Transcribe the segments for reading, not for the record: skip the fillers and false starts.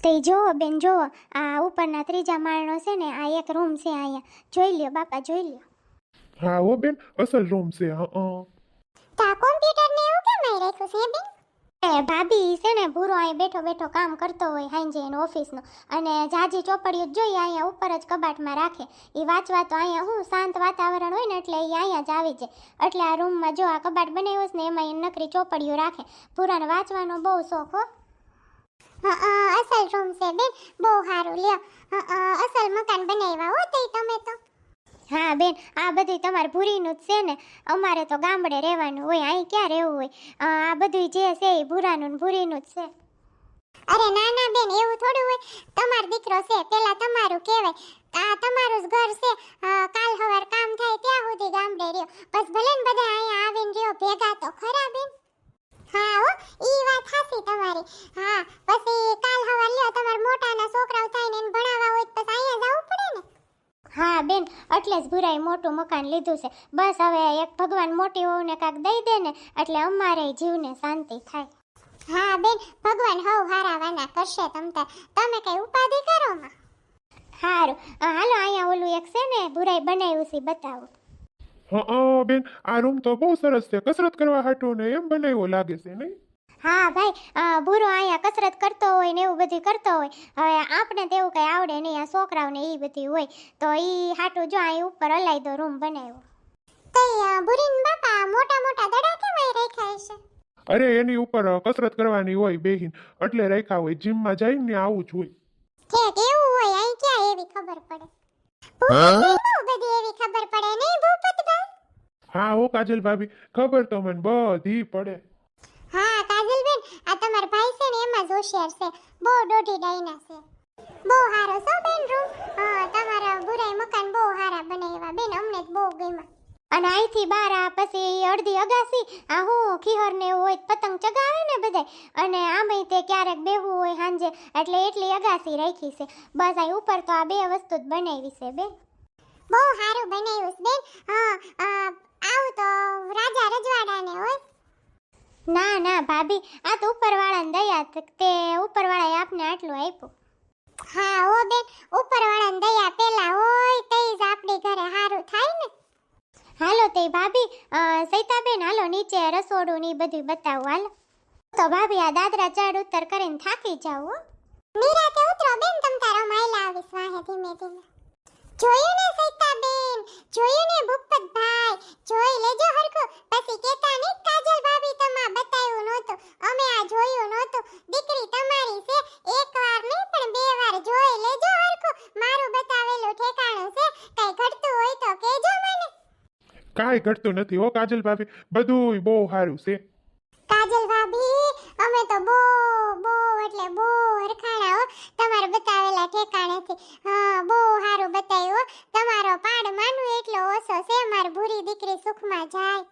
તે જોવો બેન જોવો, આ ઉપરના ત્રીજા માળનો છે ને, આ એક રૂમ છે અહીંયા. જોઈ લ્યો બાપા, જોઈ લ્યો. હા હો બેન, અસલ રૂમ છે. તો આ કોમ્પ્યુટર ને એવું કેમ અહીં રાખ્યું છે બેન? એ ભાભી છે ને પૂરો અહીં બેઠો બેઠો કામ કરતો હોય હાંજે એનો ઓફિસનો, અને જાજી ચોપડીઓ જ જોઈએ અહીંયા ઉપર જ કબાટમાં રાખે. એ વાંચવા તો અહીંયા હું શાંત વાતાવરણ હોય ને એટલે એ અહીંયા જ આવી જાય. એટલે આ રૂમમાં જો આ કબાટ બનાવ્યો છે ને એમાં એ નકરી ચોપડીઓ રાખે. પૂરાને વાંચવાનો બહુ શોખ હો. અસલ રૂમ છે બેન, બહુ સારું લ્યો. અસલ મકાન બનાવ્યા હો તઈ તમે તો. હા બેન, આ બધી તમારે ભૂરીનું જ છે ને, અમારે તો ગામડે રહેવાનું હોય, અહીં ક્યાં રહેવું હોય. આ બધું જે છે એ ભૂરાનું ભૂરીનું જ છે. અરે ના ના બેન, એવું થોડું હોય. તમારો દીકરો છે પેલા તમારું કહેવાય. આ તમારું જ ઘર છે. કાલ સવાર કામ થાય ત્યાં સુધી ગામડે રહ્યો, બસ ભલે ને બધા અહીંયા આવીને રહ્યો ભેગા તો ખરા બેન. હા હો, ઈ વાત સાચી તમારી. હા, પછી કાલ સવાર લ્યો તમારા મોટાના છોકરાઓ થાય ને એને ભણાવવા હોય તો પછી અહીંયા જવું પડે ને. હા બેન, એટલે જ ભૂરાએ મોટું મકાન લીધું છે. બસ હવે એક ભગવાન મોટી વહુને કાંક દઈ દે ને એટલે અમારે જીવને શાંતિ થાય. હા બેન, ભગવાન હવ હારા વાના કરશે. તમે કઈ ઉપાધિ કરો માં. સારું, હાલો અહીંયા ઓલું એક છે ને ભૂરાએ બનાવ્યું છે, બતાવો. બેન, આ રૂમ તો બહુ સરસ છે. કસરત કરવા હાટો ને એમ બનાવ્યો લાગે છે નહીં? હા ભાઈ, ભૂરો અહીંયા કસરત કરતો હોય ને એવું બધું કરતો હોય. હવે આપણે તો એવું કંઈ આવડે નહીં, આ છોકરાઓને એ બધી હોય તો એ હાટું જો અહીં ઉપર અલાયદો રૂમ બનાવ્યો. તઈ ભૂરીન બાપા મોટા મોટા દડા કેમ અહીં રાખ્યા છે? અરે એની ઉપર કસરત કરવાની હોય બેહીન, એટલે રાખ્યા હોય. જીમમાં જઈને આવું જ હોય. ઠેક એવું હોય, અહીં ક્યાં એવી ખબર પડે? ભૂપતભાઈ બધી એવી ખબર પડે નહીં ભૂપતભાઈ? હા હો કાજલ ભાભી, ખબર તો મને બધી પડે. હા કાજલબેન, આ તમારા ભાઈ છે ને એમાં જ હોશિયાર છે, બહુ દોઢી ડાયના છે. બહુ સારો છો બેન રૂમ. તમારા બુરાઈ મકાન બહુ સારા બનાવ્યા બેન, અમને જ બહુ ગમ્યા. અને અહીંથી બહાર આ પછી અડધી અગાસી, આ હું ખીહર ને એવું હોય પતંગ ચગાવે ને બધાય, અને આમેય તે ક્યારેક બેહવું હોય સાંજે એટલે એટલી અગાસી રાખી છે. બસ અહીં ઉપર તો આ બે વસ્તુ જ બનાવી છે બેન. બહુ સારું બનાવ્યું છે બેન. આવું તો રાજા રજવાડાને હોય. ના ના ભાભી, આ તો ઉપરવાળાને દયા, તે ઉપરવાળાએ આપને આટલું આપ્યું. હા હો બેન, ઉપરવાળાને દયા પેલા હોય તઈ જ આપણી ઘરે સારું થાય ને. હાલો તે ભાભી, સૈતાબેન હાલો નીચે રસોડું ને બધું બતાવું હાલો. તો ભાભી આ દાદરા ચડ ઉતર કરીને થાકી જાવ હો. નિરાતે ઉતરો બેન, તમ તારો માયલા આવીશ વાહે ધીમે ધીમે. જોયું ને સૈતાબેન, જોયું ને ભૂપતભાઈ, જોઈ લેજો હરખું, પછી કેતા નહીં કાજલ ભાભી તમા બતાવ્યું નહોતું, અમે આ જોયું નહોતું. દીકરી તમારી છે, એક વાર નહીં પણ બે વાર જોઈ લેજો હરખું. મારું બતાવેલું ઠેકાણું છે, કઈ ઘટતું હોય તો કહેજો મને. કાંઈ ઘટતું નથી હો કાજલ ભાભી, બધુંય બહુ સારું છે. કાજલ ભાભી, અમે તો બહુ એટલે બહુ હરખાણા હો તમારે બતાવેલા ઠેકાણેથી. હા, બહુ સારું બતાવ્યું. તમારો પાડ માનવું એટલો ઓછો છે, મારી ભૂરી દીકરી સુખમાં જાય.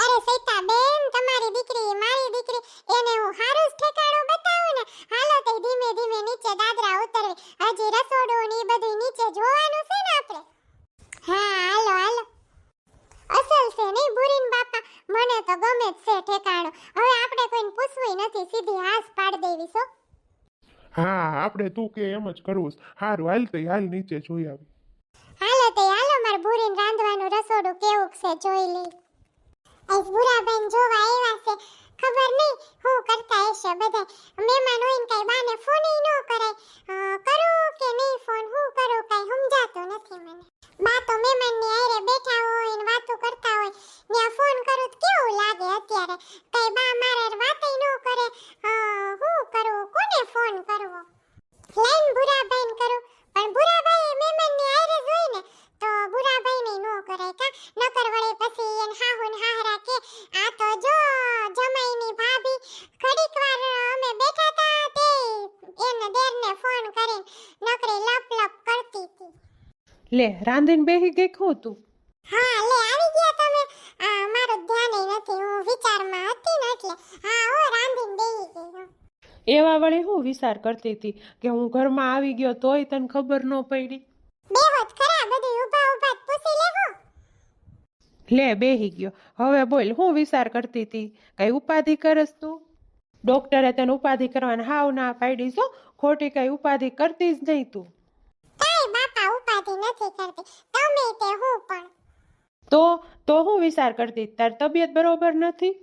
અરે સૈતા બેન, તમારી દીકરી મારી દીકરી, એને હું સારું જ ઠેકાણું બતાવું ને. હાલો તે ધીમે ધીમે નીચે દાદરા ઉતરવી, હજી રસોડું ને એ બધું નીચે જોવાનું છે ને આપણે. હા હાલો હાલો. અસલ છે નહીં ભૂરીન બાપા, મને તો ગમે જ છે ઠેકાણું. હવે આપણે કોઈને પૂછવું નથી, સીધી હાસ પાડ દેવી છો. હા, આપણે તું કે એમ જ કરવું છે. હારું હાલ તો હાલ નીચે જોઈ આવી. હાલો તે હાલો, માર ભૂરીન રાંધવાનું રસોડું કેવું છે જોઈ લઈ. આજ ભૂરાબેન જોવા આવ્યા છે, ખબર નહીં શું કરતા હશે બધા. મહેમાન હોય ને કઈ બાને ફોન ન કરાય. કરું કે નહીં ફોન, હું કરું કઈ સમજાતું નથી મને. બા તો મહેમાનની આરે બેઠા હોય ને વાતો કરતા હોય, ત્યાં ફોન કરું તો કેવું લાગે અત્યારે. કઈ બા મારે વાતય ન કરે. હું કરું, કોને ફોન કરવો? લાઈન ભૂરાભાઈને કરું, પણ ભૂરાભાઈ મહેમાનની આરે જ હોય ને તો ભૂરાભાઈને ન કરાય કા. નકર વળે પછી એને હાહુ ને હાહરા કે આ તો જો જમાઈની ભાભી ઘડીક વાર અમે બેઠા તા તે એને દેરને ફોન કરીને નકરી લપ લપ કરતી હતી. લે રાંધીને બેહી ગઈ ખો તું? હા લે આવી ગયા તમે. મારું ધ્યાન નથી, હું વિચારમાં હતી ને એટલે. હા હો, રાંધીને બેહી ગઈ. એવા વળી હું વિચાર કરતી હતી કે હું ઘરમાં આવી ગયો તોય તને ખબર ન પડી? બેહોત ખરા, બધું ઊભા ઊભા પૂછી લેહો. લે બેહી ગયો. હવે બોલ, હું વિચાર કરતી હતી? કઈ ઉપાધિ કરસ તું? ડોક્ટરે તને ઉપાધિ કરવાને હાવ ના પાડી છો. ખોટી કઈ ઉપાધિ કરતી જ નહીં તું. કાંઈ બાપા ઉપાધિ નથી કરતી, તમે તે હું પણ. તો હું વિચાર કરતી તાર તબિયત બરોબર નથી?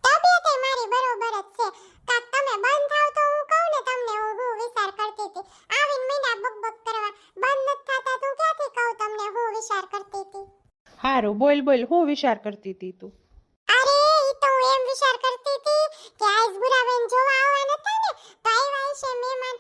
તબિયત એ મારી બરોબર જ છે. કાક તમે બંધ થાવ તો હું કહું ને તમને હું વિચાર કરતી હતી. આવીને મીંડા બકબક કરવા બંધ નથી થતા તું ક્યાંથી કહું તમને હું વિચાર કરતી હતી. હારું બોલ હું વિચાર કરતી હતી તું? અરે ઈ તો હું એમ વિચાર કરતી હતી કે આજ બુરાબેન જોવા આવવાના હતા ને તો આવ્યા છે મહેમાન,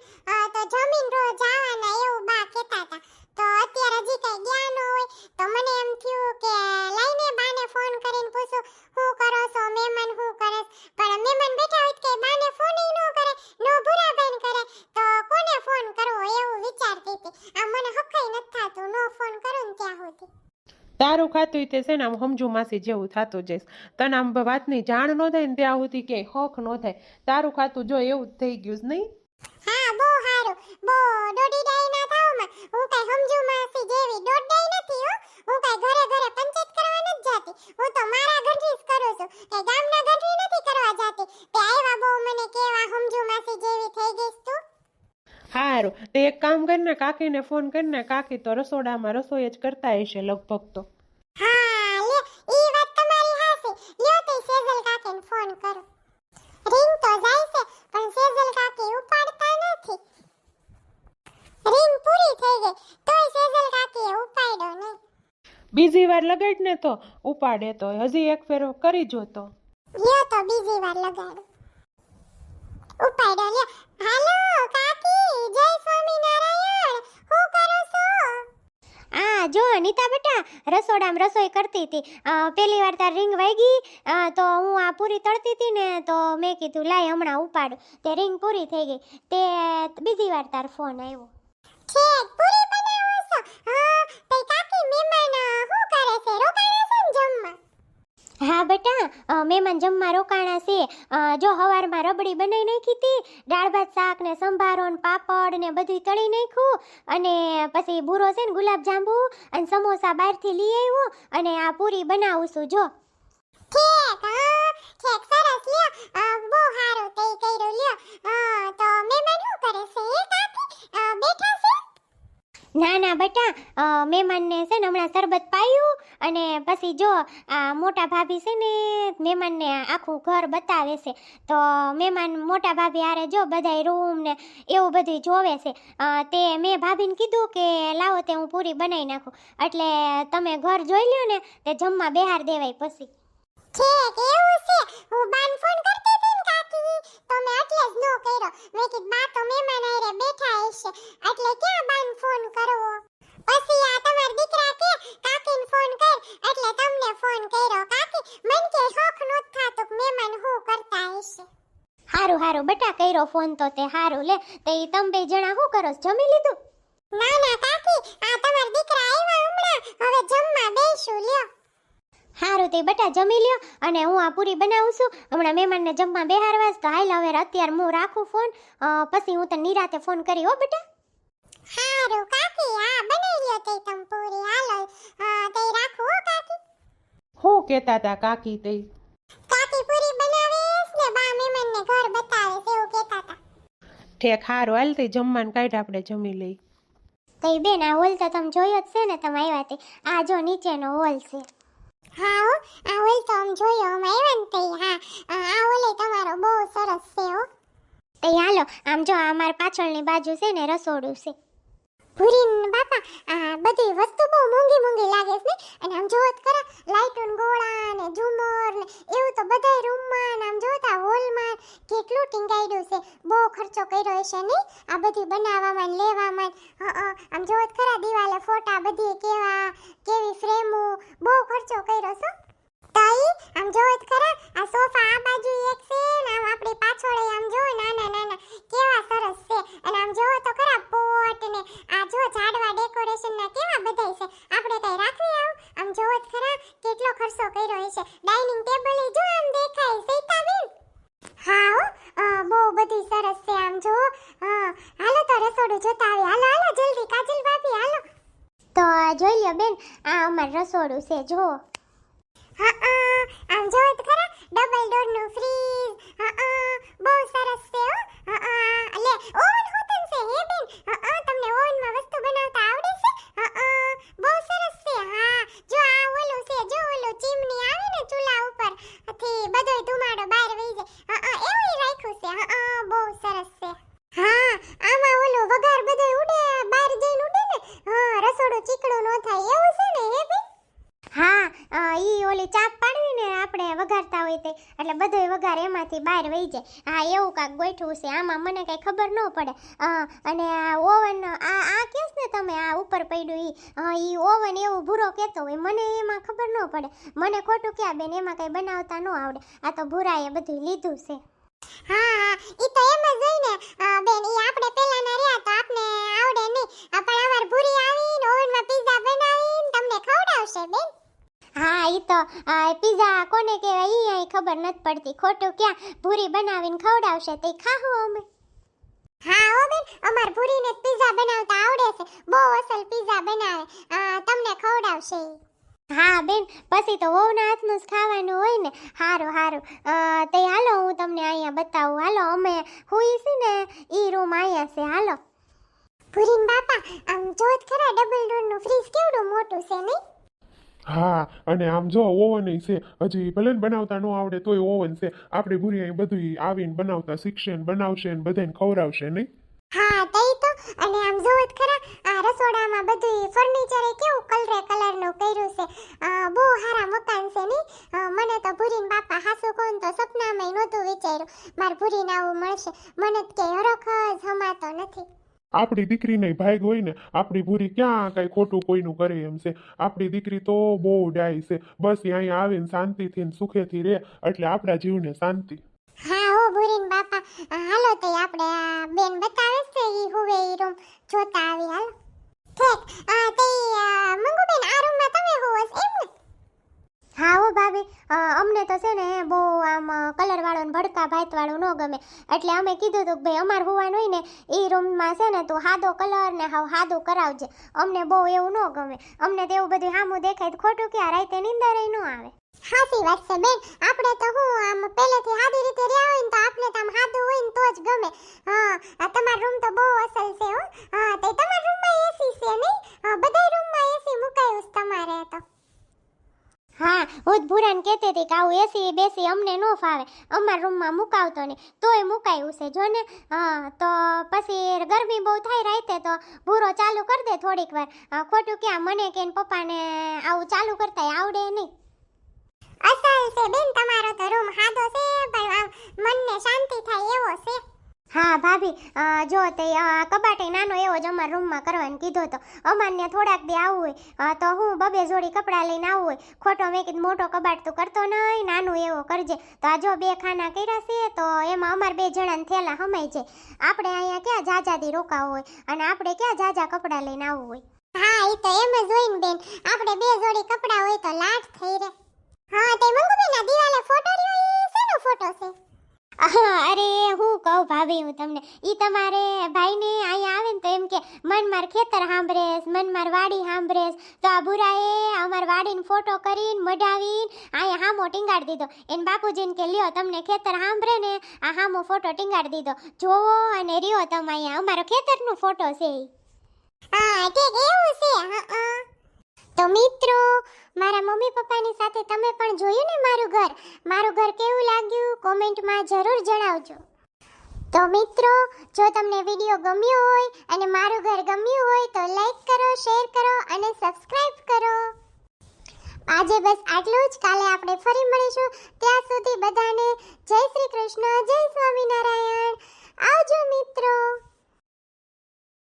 તો જમીન રોજ આવવાના એવું બા કહેતા હતા. તો અત્યારે હજી કઈ ગયા ન હોય તો મને એમ થયું કે લાઈને બાને ફોન કરીને પૂછું હું કરો છો મહેમાન હું કરે. પણ મહેમાન બેઠા હોય કે બાને ફોન ય ન કરે નો બુરાબેન કરે તો કોને ફોન કરવો એવું વિચારતી હતી. આ મને હકાઈ નથી થાતું નો ફોન કરું ને ત્યાં સુધી. તારું ખાતું તે છે ને આમ સમજુ માસી જેવું થતું જઈશ. તને આમ વાતની જાણ ન થાય ને ત્યાં સુધી કે હક ન થાય. તારું ખાતું જો એવું જ થઈ ગયું જ નહીં. હા બહુ હારું, બહુ દોડી ડાઈ ના થાવમાં. હું કઈ સમજુ માસી જેવી દોડાઈ નથી હો. હું કઈ ઘરે ઘરે પંચાયત કરવા નથી જાતી. હું તો મારા ઘરથી જ કરું છું, કઈ ગામના ઘરથી નથી કરવા જાતી. તે આવ્યા બહુ મને કેવા સમજુ માસી જેવી થઈ ગઈસ તું. હારું તે એક કામ કરીને કાકીને ફોન કરીને, કાકી તો રસોડામાં રસોઈ જ કરતા હશે લગભગ તો. હા લે ઈ વાત તમારી હાસી. લ્યો તે સેજલ કાકીને ફોન કરું. રિંગ તો જાય છે પણ સેજલ કાકી ઉપાડતા નથી. રિંગ પૂરી થઈ ગઈ તોય સેજલ કાકીએ ઉપાડ્યો નહીં. બીજી વાર લગાડ ને તો ઉપાડે તો. હજી એક ફેરો કરી જો તો. લ્યો તો બીજી વાર લગાડું. ઉપાડ્યો લ્યો. હાલો કાકી, જય સ્વામિનારાયણ. શું કરો છો? આ જો નીતા બેટા રસોડામાં રસોઈ કરતી હતી. પહેલી વાર તાર રિંગ વાગી તો હું આ પૂરી તળતી હતી ને તો મેં કીધું લાય હમણાં ઉપાડું. તે રિંગ પૂરી થઈ ગઈ તે બીજી વાર તાર ફોન આવ્યો. ઠીક પૂરી બનાવો છો? હા તે કાકી મહેમાન શું કરે છે? રોકાણા છે ને જમવા? હા બેટા મહેમાન જમવા રોકાણા છે. જો હવારમાં રબડી બનાવી નાખી હતી, દાળ ભાત શાક ને સંભારો ને પાપડ ને બધું તળી નાખ્યું. અને પછી ભૂરો છે ને ગુલાબ જાંબુ અને સમોસા બહારથી લઈ આવ્યો અને આ પૂરી બનાવું છું જો. ઠીક ઠીક સરસ લ્યો. બહુ સારું તે કર્યું લ્યો. તો મહેમાન શું કરે છે એ કાકી બેઠા છે? ના ના બેટા મહેમાનને છે ને હમણાં શરબત પાયું અને પછી જો આ મોટા ભાભી છે ને મહેમાનને આખું ઘર બતાવે છે. તો મહેમાન મોટા ભાભી હારે જો બધાય રૂમ ને એવું બધું જોવે છે. તે મેં ભાભીને કીધું કે લાવો તે હું પૂરી બનાવી નાખું એટલે તમે ઘર જોઈ લ્યો ને તે જમવા બેહાર દેવાય પછી. ઠીક એવું છે. હું બાન ફોન કરતી હતી ને કાકી તો મેં એટલે જ નો કર્યો. મેં કીધું બા તો મહેમાન આરે બેઠા હશે એટલે ક્યાં બાન ફોન કરવો. પછી આ તમાર દીકરા કે કાકીને ફોન કર એટલે તમને ફોન કર્યો. કાકી મન કે શોખ નો થાતો કે મહેમાન શું કરતા હશે. હારું હારું બેટા કર્યો ફોન તો તે હારું લે. તે તમે બે જણા શું કરો છો? જમી લીધું? ના ના કાકી આ તમાર દીકરા આવ્યા હમણાં હવે જમવા બેસું લ્યો. હારું તે બેટા જમી લ્યો અને હું આ પૂરી બનાવું છું. હમણાં મહેમાનને જમવા બેહારવા તો હાલ હવે અત્યારે હું રાખું ફોન, પછી હું તને નિરાતે ફોન કરી હો બેટા. હારું કાકી હા બનાવી લ્યો તે તમ પૂરી હાલો તે રાખું હો કાકી. શું કહેતા હતા કાકી તે? કાકી પૂરી બનાવે છે ને બા મહેમાનને ઘર બતાવે છે એવું કહેતા હતા. ઠેક હારું હાલ તે જમવાનું કાઢ આપણે જમી લઈ. તઈ બેન આ હોલ તો તમે જોયો જ છે ને તમે આવ્યા તે. આ જો નીચેનો હોલ છે. હા હો આ હોલ તો આમ જોયો અમે આવ્યા ને તઈ. હા આ હોલે તમારો બહુ સરસ છે હો. તઈ હાલો આમ જો અમાર પાછળની બાજુ છે ને રસોડું છે. ભૂરીન બાપા આ બધી વસ્તુ બહુ મોંઘી મોંઘી લાગે છે ને. અને આમ જોત ખરા લાઈટોન ગોળા ને ઝુમર ને એવું તો બધાય રૂમમાં આમ જોતા હોલમાં કેટલું ટીંગાડ્યું છે. બહુ ખર્ચો કર્યો હશે નહીં આ બધું બનાવવામાં ને લેવામાં. આમ જોત ખરા દિવાલે ફોટા બધી કેવી ફ્રેમો બહુ ખર્ચો કર્યો છે. તઈ આમ જોત ખરા આ સોફા આ બાજુ એક છે ને આમ આપણી પાછળ આમ જો નાના નાના કેવા સરસ છે. અને આમ જોવો તો ખરા પોટ ને આ જો ઝાડવા ડેકોરેશન ના કેવા બધાય છે. આપણે કઈ રાખવી આમ જોત ખરા કેટલો ખર્ચો કર્યો હશે. ડાઇનિંગ ટેબલ જો આમ દેખાય સીતાબેન. હા હો બહુ બધી સરસ છે આમ જો. હાલો તો રસોડું જોતા આવી. હાલો હાલો જલ્દી કાજલ ભાભી હાલો. તો જોઈ લ્યો બેન આ અમાર રસોડું છે જો. આમ જોત ખરા ડબલ ડોરનું ફ્રીજ બહુ સરસ છે હો લે ઓવન હોતન છે હે બેન તમને ઓવનમાં વસ્તુ બનાવતા આવડે છે બહુ સરસ છે હા જો આ ઓલું છે જો ઓલું ચીમની આવે ને ચૂલા ઉપર થી બધોય ધુમાડો બહાર વહી જાય એવું રાખ્યું છે બહુ સરસ છે હા આમાં ઓલો વઘાર બધોય ઉડે બહાર જઈને ઉડે ને રસોડું ચીકણું ન થાય એવું છે ને હે બેન હા ઈ ઓલી ચાપ પાડવી ને આપણે વઘારતા હોય તે એટલે બધોય વઘાર એમાંથી બહાર વહી જાય હા એવું કાંક ગોઠવું છે આમાં મને કઈ ખબર ન પડે અને આ ઓવન આ કેસ ને તમે આ ઉપર પડ્યું ઈ ઓવન એવું ભૂરો કહેતો હોય મને એમાં ખબર ન પડે મને ખોટું ક્યાં બેન એમાં કઈ બનાવતા ન આવડે આ તો ભૂરાએ બધું લીધું છે હા ઈ તો એમ જ હોય ને બેન ઈ આપણે પહેલાના રહ્યા તો આપને આવડે નહીં પણ અમાર ભૂરી આવીને ઓવનમાં પિઝા બનાવીને તમને ખવડાવશે બેન હા ઈ તો પિઝા કોને કહેવાય ઈ અહીં ખબર નથી પડતી ખોટું ક્યાં ભૂરી બનાવીને ખવડાવશે તે ખાવું અમે હા હો બેન અમાર ભૂરીને પિઝા બનાવતા આવડે છે બહુ અસલ પિઝા બનાવે તમને ખવડાવશે હા બેન પછી તો વહુના હાથનું જ ખાવાનું હોય ને હારું હારું તે હાલો હું તમને અહીંયા બતાવું હાલો અમે હુઈ છે ને ઈ રૂમ અહીંયા છે હાલો ભૂરીન બાપા આમ જોત ખરા ડબલ ડોરનું ફ્રીજ કેવડું મોટું છે નહીં હા અને આમ જો ઓવન છે હજી ભલે ને બનાવતા ન આવડે તોય ઓવન છે આપણે ભૂરી અહીં બધું આવીને બનાવતા શીખશે ને બનાવશે ને બધાને ખવડાવશે નહીં હા તઈ તો અને આમ જોત ખરા આ રસોડામાં બધું ફર્નિચર કેવું કલરનું કર્યું છે બહુ સારા મકાન છે ની મને તો ભૂરીન બાપા હાસુ કોણ તો સપનામાં નહોતું વિચાર્યું માર ભૂરીને આવું મળશે મને તો કે હરખ જ હમાતો નથી આપણી દીકરીને ભાગ હોય ને આપણી ભૂરી ક્યાં કઈ ખોટું કોઈનું કરે એમ છે આપણી દીકરી તો બહુ ડાય છે બસ અહીંયા આવીને શાંતિથી ને સુખેથી રહે એટલે આપણા જીવને શાંતિ હા હો ભૂરીન બાપા હાલો તો આપણે આ બેન બતાવે છે ઈ હુવે ઈ રૂમ જોતા આવી હાલો ઠીક તે મંગુબેન આ રૂમમાં તમે હોવસ એમ ને હા હો ભાભી અમને તો છે ને બહુ આમ કલર વાળો ને ભડકા ભાત વાળું ન ગમે એટલે અમે કીધું હતું કે ભાઈ અમાર હોવાનું હોય ને એ રૂમમાં છે ને તું હાદો કલર ને હાવ હાદું કરાવજે અમને બહુ એવું ન ગમે અમને તો એવું બધું સામું દેખાય તો ખોટું ક્યાં રાતે નીંદર ન આવે સાચી વાત છે બેન આપણે તો હું આમ પહેલેથી સાદી રીતે રહ્યા હોય ને તો આપણે તો આમ સાદું હોય ને તો જ ગમે તમારો રૂમ તો બહુ અસલ છે હો તે તમારા રૂમમાં એસી છે નહીં બધા રૂમમાં એસી મુકાયું છે તમારે તો હા હું જ ભૂરાને કહેતી હતી કે આવું એસી બેસી અમને ન ફાવે અમારા રૂમમાં મુકાવતો નહીં તોય મુકાયું છે જો ને તો પછી ગરમી બહુ થાય રાતે તો ભૂરો ચાલુ કરી દે થોડીક વાર ખોટું ક્યાં મને કે પપ્પાને આવું ચાલુ કરતા આવડે નહીં અસલ છે બેન તમારો તો રૂમ હાદો છે પણ મનને શાંતિ થાય એવો છે હા ભાભી જો તે કબાટે નાનો એવો જ અમારા રૂમમાં કરવાનું કીધો તો અમારને થોડાક દી આવવું હોય તો હું બબે જોડી કપડાં લઈને આવવું હોય ખોટો મેં કીધું મોટો કબાટ તું કરતો નહીં નાનું એવો કરજે તો આ જો 2 ખાના કર્યા છે તો એમાં અમાર 2 જણાને થેલા હમાઈ જાય આપણે અહીંયા ક્યાં જાજાદી રોકાવું હોય અને આપણે ક્યાં જાજા કપડાં લઈને આવવું હોય હા એ તો એમ જ હોય ને બેન આપણે 2 જોડી કપડાં હોય તો લાટ થઈ રે હા તે મંગુબેનના દિવાલે ફોટો રહ્યો એ શેનો ફોટો છે અરે હું કહું ભાભી હું તમને ઈ તમારે ભાઈને અહીંયા આવે ને તો એમ કે મન માર ખેતર સાંભળેસ મન માર વાડી સાંભળેસ તો આ બુરાએ અમાર વાડીનો ફોટો કરીને મઢાવીને અહીંયા હામો ટીંગાડી દીધો એને બાપુજીને કે લ્યો તમને ખેતર સાંભળે ને આ હામો ફોટો ટીંગાડી દીધો જોવો અને રહ્યો તમે અહીંયા અમારો ખેતરનો ફોટો છે હા ઠીક એવું છે તો મિત્રો મારા મમ્મી પપ્પાની સાથે તમે પણ જોયું ને મારું ઘર કેવું લાગ્યું કોમેન્ટમાં જરૂર જણાવજો તો મિત્રો જો તમને વિડીયો ગમ્યો હોય અને મારું ઘર ગમ્યું હોય તો લાઈક કરો શેર કરો અને સબસ્ક્રાઇબ કરો આજે બસ આટલું જ કાલે આપણે ફરી મળીશું ત્યાં સુધી બધાને જય શ્રી કૃષ્ણ જય